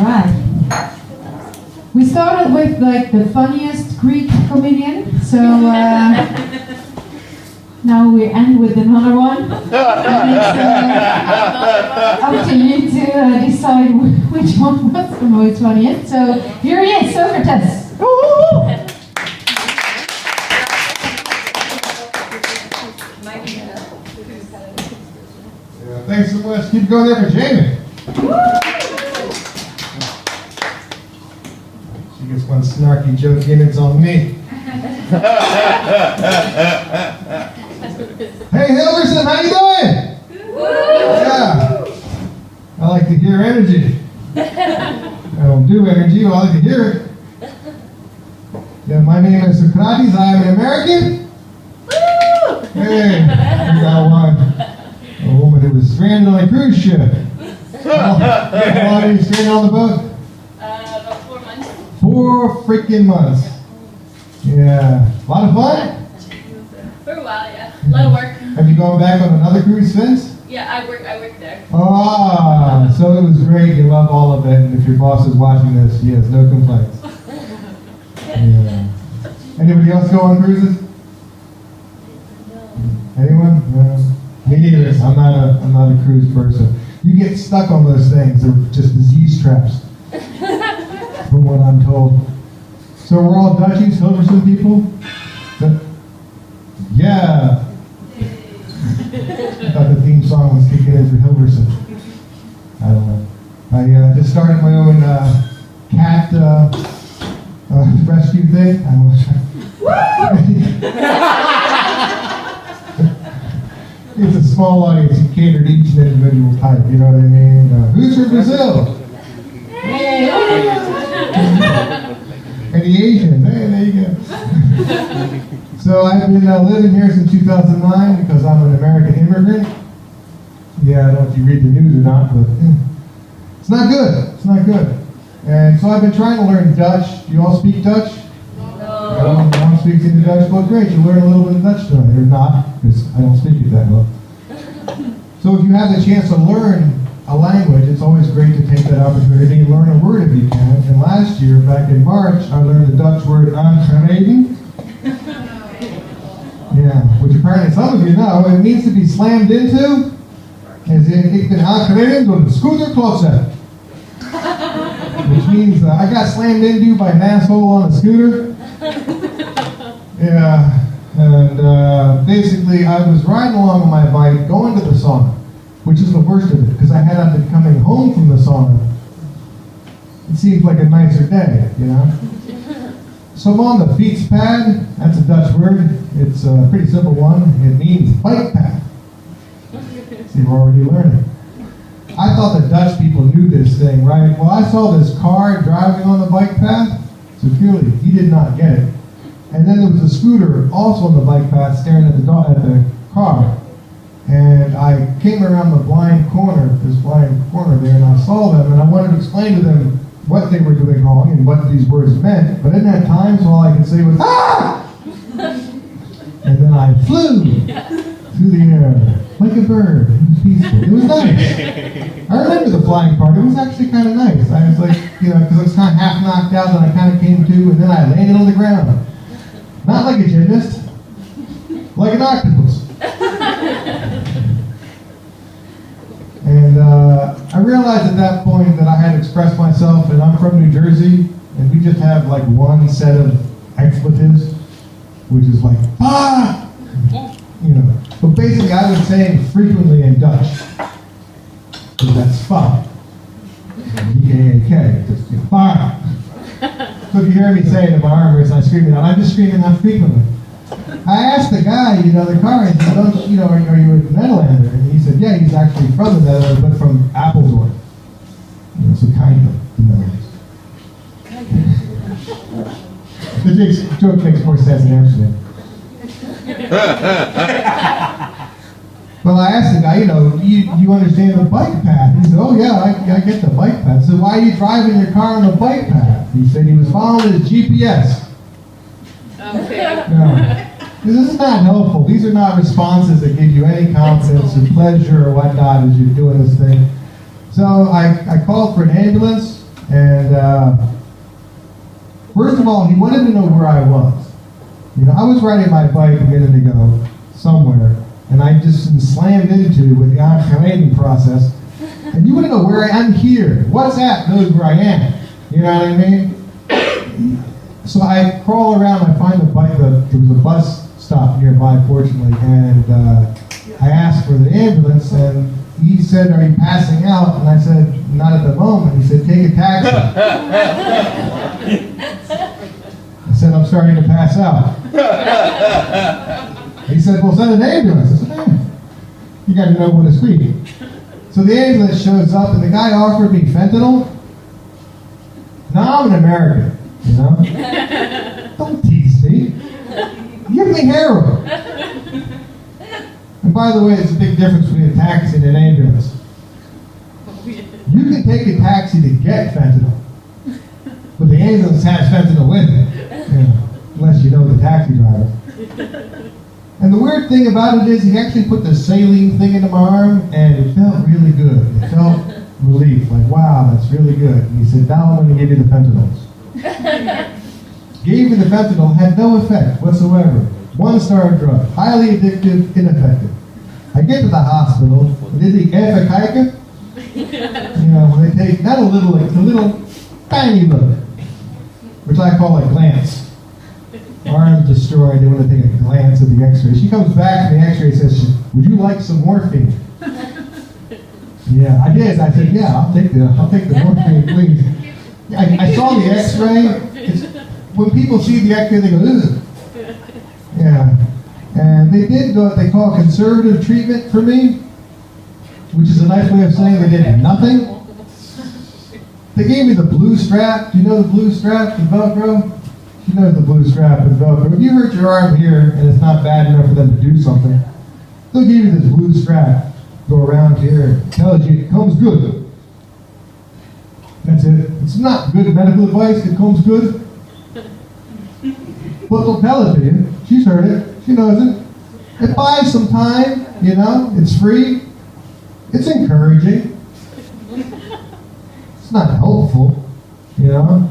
Right. We started with like the funniest Greek comedian, so now we end with another one. And it's up to you to decide which one was the most funniest. So here he is, Socrates. Yeah, thanks so much. Keep going there for Jamie. She gets one snarky joke in, it's on me. Hey Hilversum, how you doing? Yeah. I like to hear energy. I don't do energy, but I like to hear it. Yeah, my name is Socrates. I am an American. Hey, we got one. A woman who was stranded on a cruise ship. How long are you stranded on the boat? About 4 months. 4 freaking months. Yeah. A lot of fun? For a while, yeah. A lot of work. Have you gone back on another cruise since? Yeah, I work there. Ah, so it was great. You love all of it. And if your boss is watching this, he has no complaints. Yeah. Anybody else go on cruises? Anyone? No. Me neither. I'm not a cruise person. You get stuck on those things. They're just disease traps. From what I'm told. So we're all Dutchies, Hilversum people? Yeah. I thought the theme song was kicking in for Hilversum. I don't know. I just started my own cat rescue thing. It's a small audience. You cater to each individual type. You know what I mean? Who's from Brazil? Any Asians? Hey, there you go. So I've been living here since 2009 because I'm an American immigrant. Yeah, I don't know if you read the news or not, but it's not good. It's not good. And so I've been trying to learn Dutch. Do you all speak Dutch? No. No one speaks any Dutch? Well, great. You'll learn a little bit of Dutch tonight, or not, because I don't speak it that well. So if you have the chance to learn a language, it's always great to take that opportunity and learn a word if you can. And last year, back in March, I learned the Dutch word aangereden. Yeah, which apparently some of you know, it means to be slammed into, as in, ik ben aangereden door de scooterklotser. Which means I got slammed into by an asshole on a scooter. Yeah, and basically I was riding along on my bike, going to the sauna, which is the worst of it, because I had been coming home from the sauna. It seems like a nicer day, you know? So I'm on the fietspad. That's a Dutch word. It's a pretty simple one. It means bike path. So you're already learning. I thought the Dutch people knew this thing, right? Well, I saw this car driving on the bike path, so clearly he did not get it. And then there was a scooter also on the bike path staring at the car. And I came around the blind corner there, and I saw them, and I wanted to explain to them what they were doing wrong and what these words meant, but I didn't have time, so all I could say was, ah! And then I flew through the air like a bird. It was peaceful. It was nice. I remember the flying part. It was actually kind of nice. I was like, because I was kind of half knocked out, and I kind of came to, and then I landed on the ground. Not like a gymnast, like an octopus. And I realized at that point that I had expressed myself, and I'm from New Jersey, and we just have like one set of expletives, which is like, ah! You know. But basically I was saying frequently in Dutch, because that's fuck. E-K-A-K, just, fuck. So if you hear me say it in my arm race, I'm screaming out, I'm just screaming out frequently. I asked the guy, the car, and he said, are you a Netherlander? And he said, yeah, he's actually from the Netherlands, but from Appledorp. So kind of the Netherlands. The joke makes more sense in Amsterdam. Well, I asked the guy, do you understand the bike path? He said, oh yeah, I get the bike path. So why are you driving your car on the bike path? He said he was following his GPS. Okay. No. This is not helpful. These are not responses that give you any confidence or pleasure or whatnot as you're doing this thing. So I called for an ambulance, And first of all, he wanted to know where I was. You know, I was riding my bike a minute ago somewhere, and I just been slammed into with the aangereden process. And you want to know where I am here. WhatsApp knows where I am. You know what I mean? So I crawl around, I find the bike, there was a bus stop nearby, fortunately, and I asked for the ambulance, and he said, "Are you passing out?" And I said, "Not at the moment." He said, "Take a taxi." I said, "I'm starting to pass out." He said, "Well, send an ambulance." I said, "You got to know when to speak." So the ambulance shows up, and the guy offered me fentanyl. Now I'm an American, you know? Don't tease me. Give me heroin. And by the way, there's a big difference between a taxi and an ambulance. You can take a taxi to get fentanyl, but the ambulance has fentanyl with it, you know, unless you know the taxi driver. And the weird thing about it is he actually put the saline thing into my arm, and it felt really good. It felt relief, like, wow, that's really good. And he said, "Now I'm going to give you the fentanyls." Gave me the fentanyl, had no effect whatsoever. One-star drug, highly addictive, ineffective. I get to the hospital, and they take even kijken. You know, they take not a little, like a little tiny look, which I call a glance. Arm destroyed, they want to take a glance at the x-ray. She comes back from the x-ray and says, "Would you like some morphine?" Yeah, I did. I said, "Yeah, I'll take the morphine, please." I saw the x-ray. When people see the x-ray, they go, "Ugh." Yeah. And they did what they call conservative treatment for me, which is a nice way of saying they did nothing. They gave me the blue strap. Do you know the blue strap, the Velcro? You know the blue strap and Velcro. If you hurt your arm here and it's not bad enough for them to do something, they'll give you this blue strap. Go around here. It tells you it comes good. That's it. It's not good medical advice. It comes good. But they'll tell it to you. She's heard it. She knows it. It buys some time, you know. It's free. It's encouraging. It's not helpful, you know.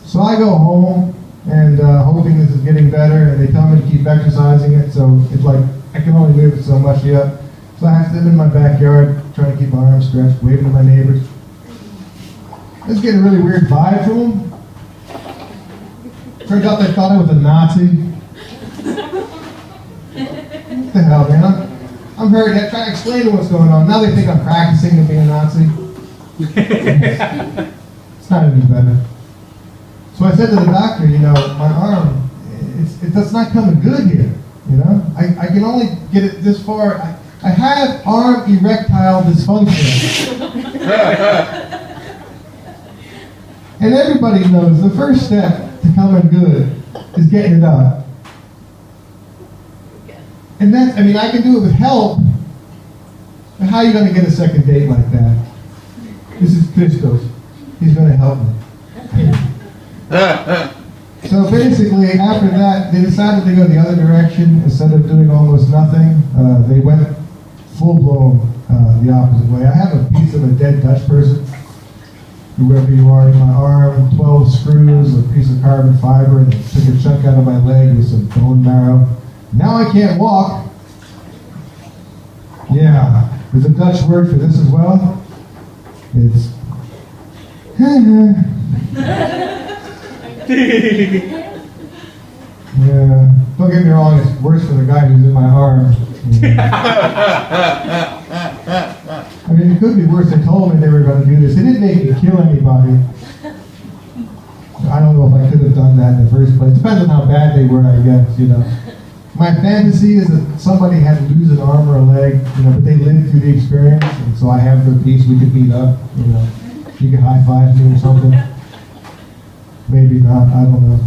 So I go home and hoping this is getting better, and they tell me to keep exercising it. So it's like I can only move it so much yet. So I have to sit in my backyard trying to keep my arms stretched, waving to my neighbors. It's getting a really weird vibe from them. Turns out they thought I was a Nazi. What the hell, man? I'm hurt. I'm trying to explain to what's going on. Now they think I'm practicing to be a Nazi. It's not any better. So I said to the doctor, you know, my arm, it's not coming good here. You know, I can only get it this far. I have arm erectile dysfunction. And everybody knows the first step to coming good is getting it up. And that's, I mean, I can do it with help, but how are you going to get a second date like that? This is Christos. He's going to help me. So basically, after that, they decided to go the other direction. Instead of doing almost nothing, they went full-blown the opposite way. I have a piece of a dead Dutch person, whoever you are, in my arm, 12 screws, a piece of carbon fiber, and they took a chunk out of my leg with some bone marrow. Now I can't walk. Yeah, there's a Dutch word for this as well. It's yeah, don't get me wrong, it's worse for the guy who's in my arm. I mean, it could be worse. They told me they were going to do this. They didn't make me kill anybody. I don't know if I could have done that in the first place. Depends on how bad they were, I guess, you know. My fantasy is that somebody had to lose an arm or a leg, you know, but they lived through the experience, and so I have their piece. We could meet up, you know. You could high-five me or something. Maybe not, I don't know.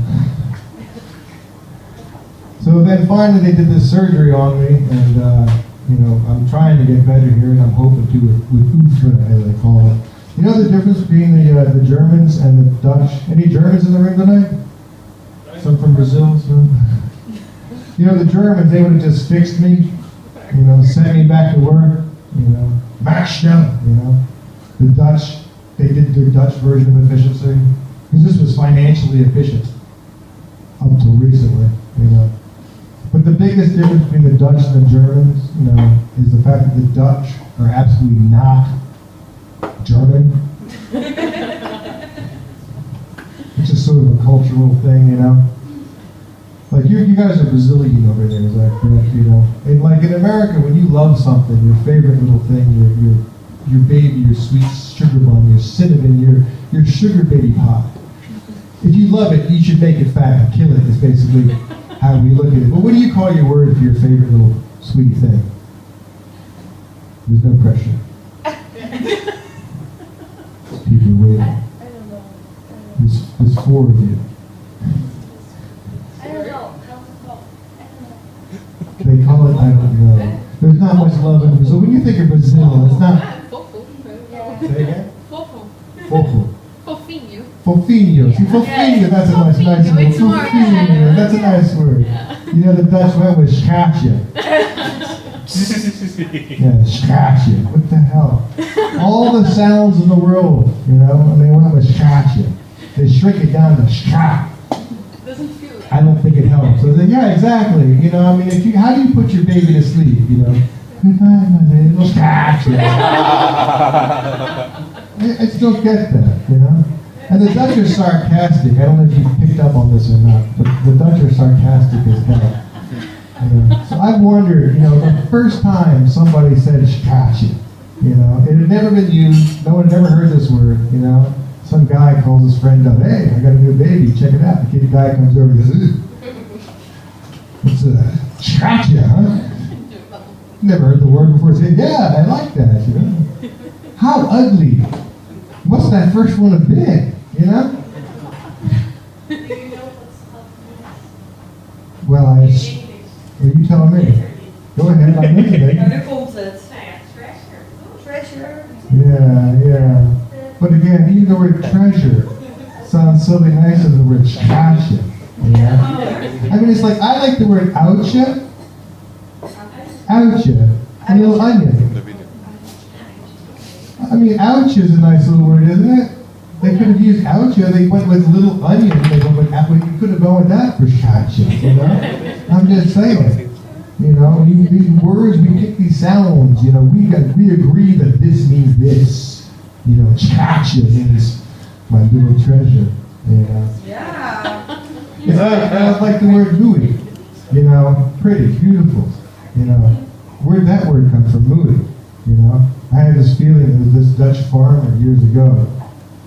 So then finally they did this surgery on me, and you know, I'm trying to get better here, and I'm hoping to with UFRA, as they call it. You know the difference between the Germans and the Dutch? Any Germans in the room tonight? Some from Brazil? So. You know, the Germans, they would have just fixed me, you know, sent me back to work, you know, matched them, you know. The Dutch, they did their Dutch version of efficiency, because this was financially efficient up till recently, you know. But the biggest difference between the Dutch and the Germans, you know, is the fact that the Dutch are absolutely not German. It's just sort of a cultural thing, you know. Like you guys are Brazilian over there, is that correct? You know, and like in America, when you love something, your favorite little thing, your baby, your sweet sugar bun, your cinnamon, your sugar baby pie. If you love it, you should make it fat and kill it. Is basically how we look at it. But what do you call your word for your favorite little sweet thing? There's no pressure. People are waiting. I don't know. There's four of you. I don't know. How's it called? I don't know. They call it, I don't know. There's not much love in Brazil. When you think of Brazil, it's not. Fofo. Say again? Fofo. Fofo. Fofinho. Fofinho. See, fofinho, that's a nice Fofinho, word. it's more- Fofinho, that's a nice word. Yeah. You know, the Dutch went with scratje. Yeah, scratje. What the hell? All the sounds in the world, you know, and they went with scratje. They shrink it down to scratch. Doesn't feel like I don't think it helps. So yeah, exactly. You know, I mean, how do you put your baby to sleep? You know, goodbye, my little scratch. I still get that, you know. And the Dutch are sarcastic. I don't know if you picked up on this or not, but the Dutch are sarcastic as hell. You know? So I've wondered, you know, the first time somebody said scratch, you know, it had never been used. No one had ever heard this word, you know. Some guy calls his friend up, hey, I got a new baby, check it out. The guy comes over and goes, ooh. It's a scratch, huh? Never heard the word before. Said, yeah, I like that, you know. How ugly must that first one have been, you know? Do you know what's up? Well, you tell me. Go ahead, I'm listening. Ja, nu komt het. Nou ja, treasure. Treasure. Yeah. But again, even the word treasure sounds so nicer than the word scratch. You know? I mean, it's like, I like the word oucha. Oucha. A little onion. I mean, ouch is a nice little word, isn't it? They could have used oucha, they went with little onion, they went with apple. You could have gone with that for scratcha, you know? I'm just saying. You know, these words, we pick these sounds, you know, we agree that this means this. You know, scratcha means my little treasure. You know? Ja. It's like the word moody. You know, pretty, beautiful. You know, where'd that word come from, moody? You know, I had this feeling that this Dutch farmer years ago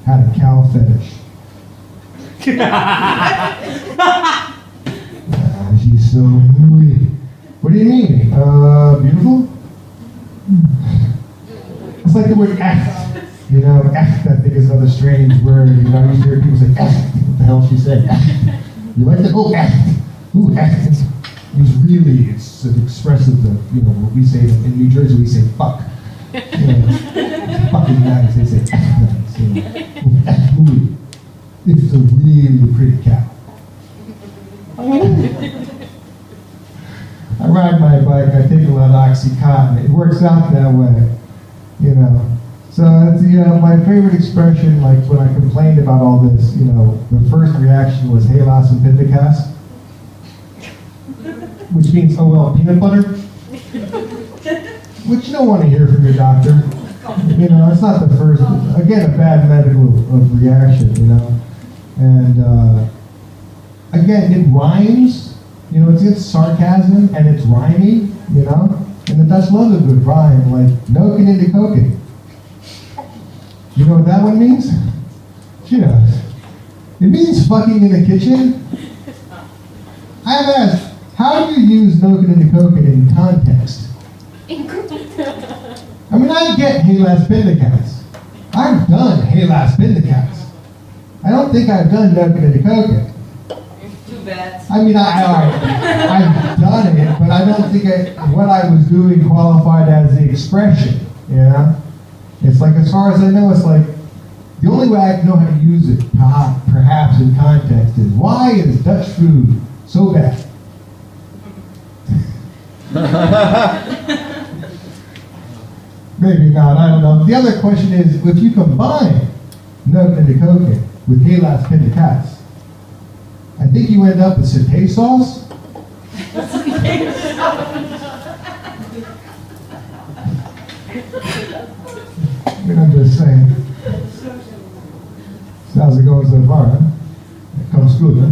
had a cow fetish. She's so moody. What do you mean? Beautiful? It's like the word echt. You know, echt, I think is another strange word. You know, you hear people say echt. What the hell she said? Echt. You like that? Oh, echt. Ooh, echt. It's an expressive of, you know, what we say in New Jersey, we say fuck. You know, fucking nice. They say echt nice. You know, ooh, echt moody. It's a really pretty cow. I ride my bike, I take a lot of Oxycontin. It works out that way, you know. So it's, you know, my favorite expression, like when I complained about all this, you know, the first reaction was Helaas and Pindakaas, which means, oh well, peanut butter, which you don't want to hear from your doctor. You know, it's not the first, again, a bad medical reaction, you know. And again, it rhymes. You know, it's sarcasm and it's rhyming, you know? And the Dutch love a good rhyme, like noken in de koken. You know what that one means? She knows. It means fucking in the kitchen. I've asked, how do you use noken in de koken in context? I mean, I get helaas pindakaas. I've done helaas pindakaas. I don't think I've done noken in de koken. Too bad. I mean, I've done it, but I don't think what I was doing qualified as the expression, you know? It's like, as far as I know, it's like, the only way I know how to use it, perhaps in context, is, why is Dutch food so bad? Maybe not, I don't know. The other question is, if you combine Note in the cocaine with Galas Pindakaas. I think you end up with satay sauce. I mean, I'm just saying. So how's it going so far, huh? It comes good, huh?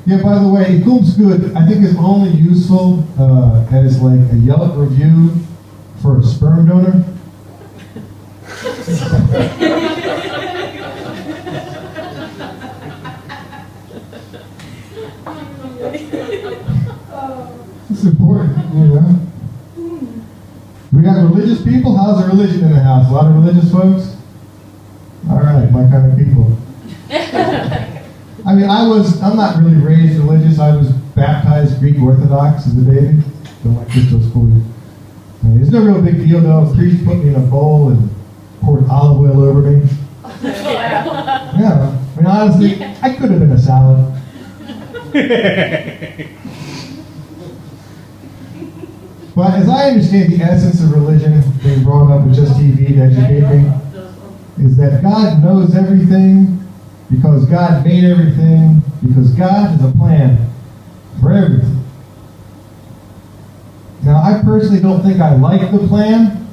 Yeah, by the way, it comes good, I think is only useful as like a Yelp review for a sperm donor. It's important, you know. We got religious people? How's the religion in the house? A lot of religious folks? All right, my kind of people. I mean, I'm not really raised religious. I was baptized Greek Orthodox as a baby. Don't like Christo school. I mean, it's no real big deal though. A priest put me in a bowl and poured olive oil over me. Yeah, I mean, honestly, I could have been a salad. But as I understand the essence of religion being brought up with just TV to educate me, is that God knows everything because God made everything, because God has a plan for everything. Now, I personally don't think I like the plan.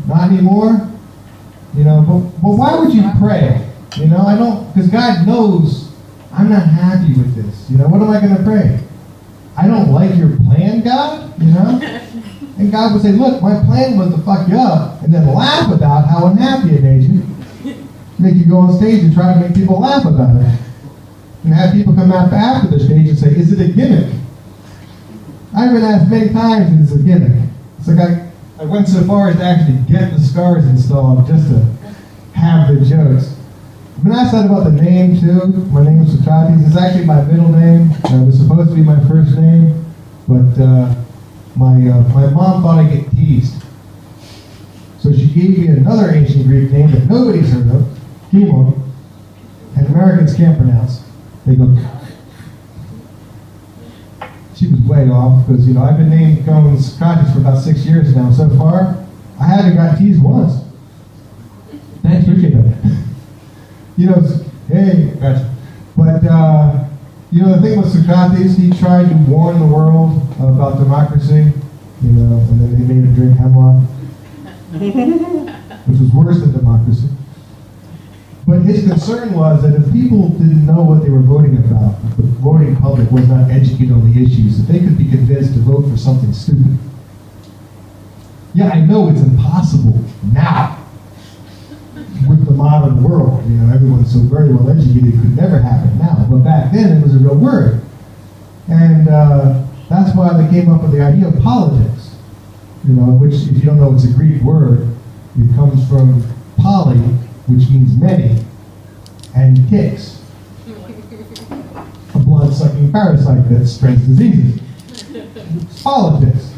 Not anymore. You know, but why would you pray? You know, I don't, because God knows I'm not happy with this. You know, what am I going to pray? I don't like your plan, God, you know? And God would say, look, my plan was to fuck you up and then laugh about how unhappy it made you. Make you go on stage and try to make people laugh about it. And have people come out after the stage and say, is it a gimmick? I've been asked many times if it's a gimmick. It's like I went so far as to actually get the scars installed just to have the jokes. I've been asked that about the name too. My name is Socrates. It's actually my middle name. It was supposed to be my first name, but my mom thought I'd get teased. So she gave me another ancient Greek name that nobody's heard of, Kimon, and Americans can't pronounce. They go. She was way off because, you know, I've been named going Socrates for about 6 years now. So far, I haven't got teased once. Thanks, appreciate that. You know, hey, gotcha. But, you know, the thing with Socrates, he tried to warn the world about democracy, you know, and then he made him drink hemlock, which was worse than democracy. But his concern was that if people didn't know what they were voting about, if the voting public was not educated on the issues, that they could be convinced to vote for something stupid. Yeah, I know it's impossible now. With the modern world, you know, everyone's so very well educated, it could never happen now. But back then, it was a real word. And that's why they came up with the idea of politics. You know, which, if you don't know, it's a Greek word. It comes from poly, which means many, and ticks, a blood-sucking parasite that spreads diseases. Politics.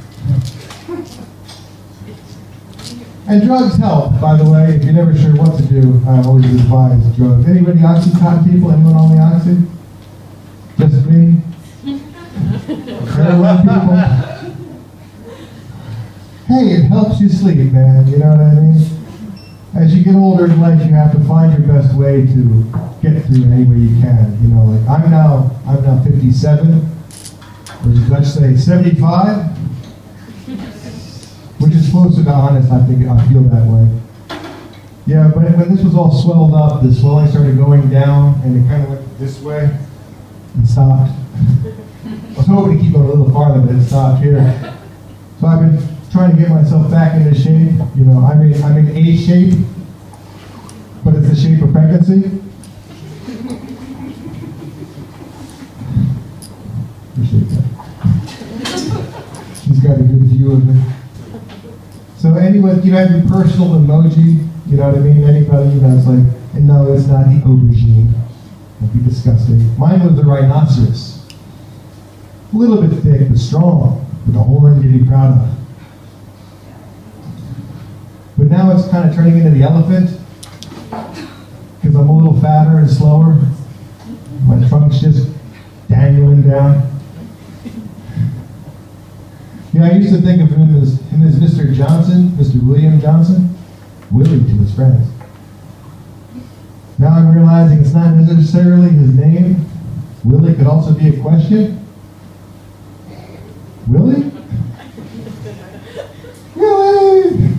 And drugs help, by the way. If you're never sure what to do, I always advise drugs. Anybody Oxycontin people? Anyone on the Oxy? Just me? Heroin people? Hey, it helps you sleep, man. You know what I mean? As you get older in life, you have to find your best way to get through any way you can. You know, like I'm now 57, or let's say 75. Which is closer to honest, I think I feel that way. Yeah, but when this was all swelled up, the swelling started going down, and it kind of went this way, and stopped. I was hoping to keep going a little farther, but it stopped here. So I've been trying to get myself back into shape. You know, I'm in A shape, but it's the shape of pregnancy. Appreciate that. She's got a good view of it. So anyone, you have your personal emoji, you know what I mean? Anybody, you know, it's like, and no, it's not the aubergine. That'd be disgusting. Mine was the rhinoceros. A little bit thick, but strong, with a horn to be proud of. But now it's kind of turning into the elephant, because I'm a little fatter and slower. My trunk's just dangling down. Yeah, I used to think of him as Mr. Johnson, Mr. William Johnson. Willie to his friends. Now I'm realizing it's not necessarily his name. Willie could also be a question. Willie? Willie!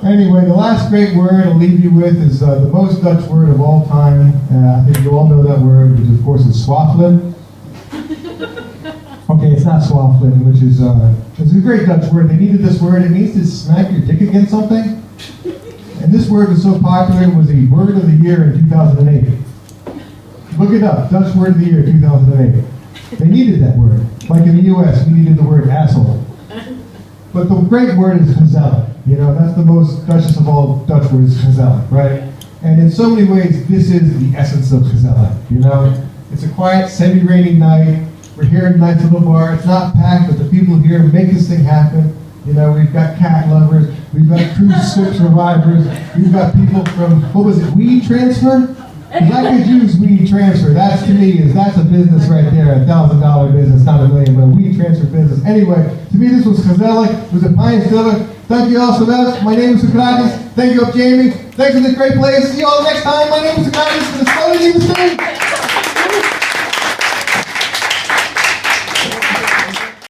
Anyway, the last great word I'll leave you with is the most Dutch word of all time. I think you all know that word, which of course is swaffelen. Okay, it's not swaffelen, which is it's a great Dutch word. They needed this word. It means to smack your dick against something. And this word was so popular, it was the word of the year in 2008. Look it up, Dutch word of the year 2008. They needed that word. Like in the U.S., we needed the word asshole. But the great word is gezellig. You know, that's the most Dutchest of all Dutch words, gezellig, right? And in so many ways, this is the essence of gezellig. You know, it's a quiet, semi-rainy night. We're here in a nice little bar. It's not packed, but the people here make this thing happen. You know, we've got cat lovers, we've got cruise ship survivors, we've got people from, what was it, weed transfer? Because I could use weed transfer. That's, to me, that's a business right there, $1,000 business, not $1 million, but a weed transfer business. Anyway, to me this was gezellig, it was a pine stiller. Thank you all so much. My name is Socrates. Thank you, Jamie. Thanks for this great place. See you all next time. My name is Socrates, and it's slowly leaving the stage.